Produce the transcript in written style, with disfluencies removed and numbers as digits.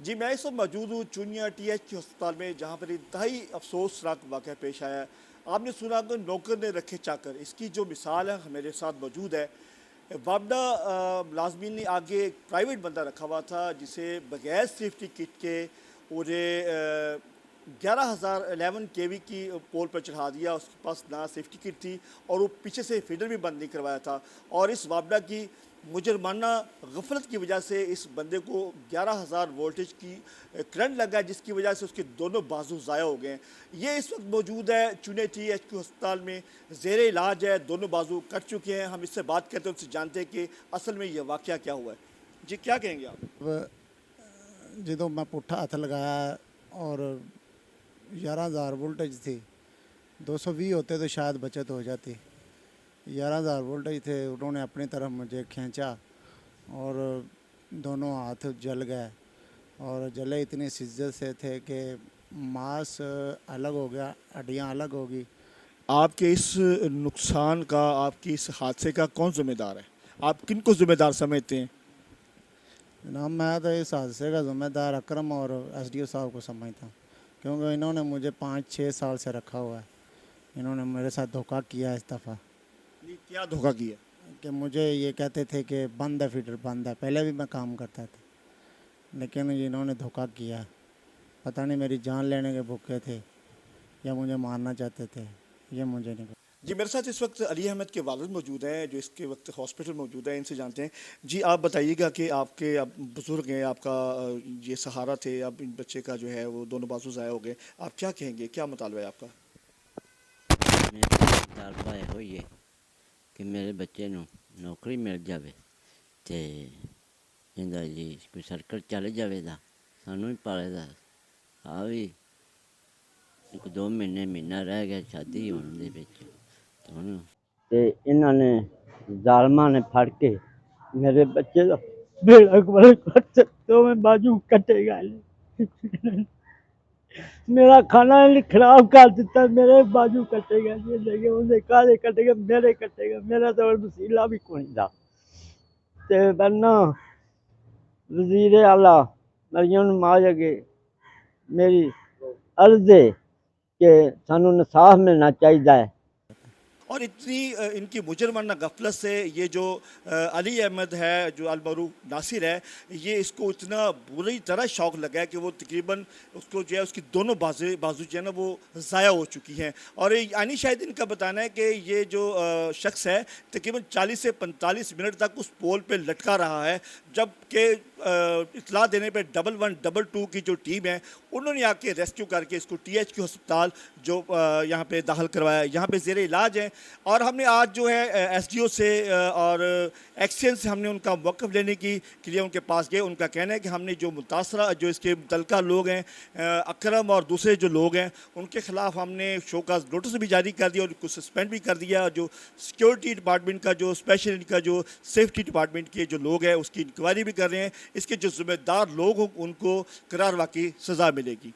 जी, मैं इस वक्त मौजूद हूँ चूनिया TH अस्पताल में, जहाँ पर इंतहाई अफसोसनाक वाक़या पेश आया है। आपने सुना कि नौकर ने रखे चाकर, इसकी जो मिसाल है मेरे साथ मौजूद है। वापडा मुलाजमीन ने आगे एक प्राइवेट बंदा रखा हुआ था, जिसे बगैर सेफ्टी किट के उन्हें 11,011 kV की पोल पर चढ़ा दिया। उसके पास ना सेफ्टी किट थी और वो पीछे से फीडर भी बंद नहीं करवाया था। और इस वापडा की मुजरमाना गफलत की वजह से इस बंदे को 11,000 वोल्टेज की करंट लगा, जिसकी वजह से उसके दोनों बाजू ज़ाया हो गए हैं। ये इस वक्त मौजूद है चुने THQ अस्पताल में, ज़ेर इलाज है, दोनों बाजू कट चुके हैं। हम इससे बात करते हैं, उनसे जानते हैं कि असल में ये वाक़या क्या हुआ है। जी, क्या कहेंगे आप? ਜਦੋਂ मैं पुट्ठा हथ लगाया और 11,000 वोल्टेज थी, 220 होते तो शायद बचत हो जाती। 11,000 वोल्टेज थे, उन्होंने अपनी तरफ मुझे खींचा और दोनों हाथ जल गए और जले इतनी शिद्दत से थे कि मांस अलग हो गया, हड्डियाँ अलग हो गई। आपके इस नुकसान का, आपकी इस हादसे का कौन ज़िम्मेदार है? आप किन को ज़िम्मेदार समझते हैं? जनाब, मैं तो इस हादसे का ज़िम्मेदार अकरम और SDO साहब को समझता हूँ, क्योंकि इन्होंने मुझे 5-6 साल से रखा हुआ है। इन्होंने मेरे साथ धोखा किया इस दफ़ा क्या धोखा किया? कि मुझे ये कहते थे कि बंद है, फीडर बंद है। पहले भी मैं काम करता था, लेकिन इन्होंने धोखा किया। पता नहीं मेरी जान लेने के भूखे थे या मुझे मारना चाहते थे, ये मुझे नहीं पता। जी, मेरे साथ इस वक्त अली अहमद के वालिद मौजूद हैं, जो इसके वक्त हॉस्पिटल मौजूद है। इनसे जानते हैं। जी, आप बताइएगा कि आपके अब बुज़ुर्ग हैं, आपका ये सहारा थे, अब इन बच्चे का जो है वो दोनों बाजू ज़ाया हो गए। आप क्या कहेंगे, क्या मुतालबा है आपका? मेरा मुतालबा ਇਹੋ ਹੀ ਹੈ ਕਿ ਮੇਰੇ ਬੱਚੇ ਨੂੰ ਨੌਕਰੀ ਮਿਲ ਜਾਵੇ ਤੇ ਇਹਦਾ ਜੀ ਕੋਈ ਸਰਕਲ ਚੱਲ ਜਾਵੇ ਦਾ ਸਾਨੂੰ ਵੀ ਪਾਲੇ ਦਾ ਆ ਵੀ ਇੱਕ 2 ਮਹੀਨਾ ਰਹਿ ਗਿਆ ਸ਼ਾਦੀ ਹੋਣ ਦੇ ਵਿੱਚ ਹੁਣ ਤੇ ਇਹਨਾਂ ਨੇ ਜ਼ਾਲਮਾਂ ਨੇ ਫੜ ਕੇ ਮੇਰੇ ਬੱਚੇ ਦਾ ਬੇੜਾ ਗਰਕ ਕਰ ਦਿੱਤਾ ਮੈਂ ਬਾਜੂ ਕੱਟੇ ਗਏ मेरा खाना खराब कर दिता मेरे बाजू कटेगा ये देखे उनके काले कटेगा मेरे कटेगा मेरा तो वसीला भी कोई था ते बनना वजीर आला मरियम नवाज अगे मेरी अर्ज है कि सानू इंसाफ मिलना चाहिए है। और इतनी इनकी मुजरमाना गफलत से ये जो अली अहमद है, जो अलमरूफ नासिर है, ये इसको इतना बुरी तरह शौक लगा है कि वो तकरीबन उसको जो है उसकी दोनों बाजू जो है ना वो ज़ाया हो चुकी हैं। और यानी शायद इनका बताना है कि ये जो शख्स है तकरीबन 40 से 45 मिनट तक उस पोल पे लटका रहा है, जबकि इतला देने पे 1122 की जो टीम है उन्होंने आके रेस्क्यू करके इसको THQ अस्पताल जो यहाँ पे दाखिल करवाया। यहाँ पे ज़ेर इलाज है। और हमने आज जो है SDO से और एक्सचेंज से हमने उनका मौक़िफ़ लेने के लिए उनके पास गए। उनका कहना है कि हमने जो मुतासरा जो इसके मुतल्लिक़ा लोग हैं, अकरम और दूसरे जो लोग हैं, उनके ख़िलाफ़ हमने शोकाज़ नोटिस भी जारी कर दिया और उनको सस्पेंड भी कर दिया। जो सिक्योरिटी डिपार्टमेंट का, जो स्पेशल इनका जो सेफ्टी डिपार्टमेंट के जो लोग हैं उसकी इंक्वायरी भी कर रहे हैं। इसके जो ज़िम्मेदार लोग हों उनको करार वाक़ई सज़ा मिलेगी।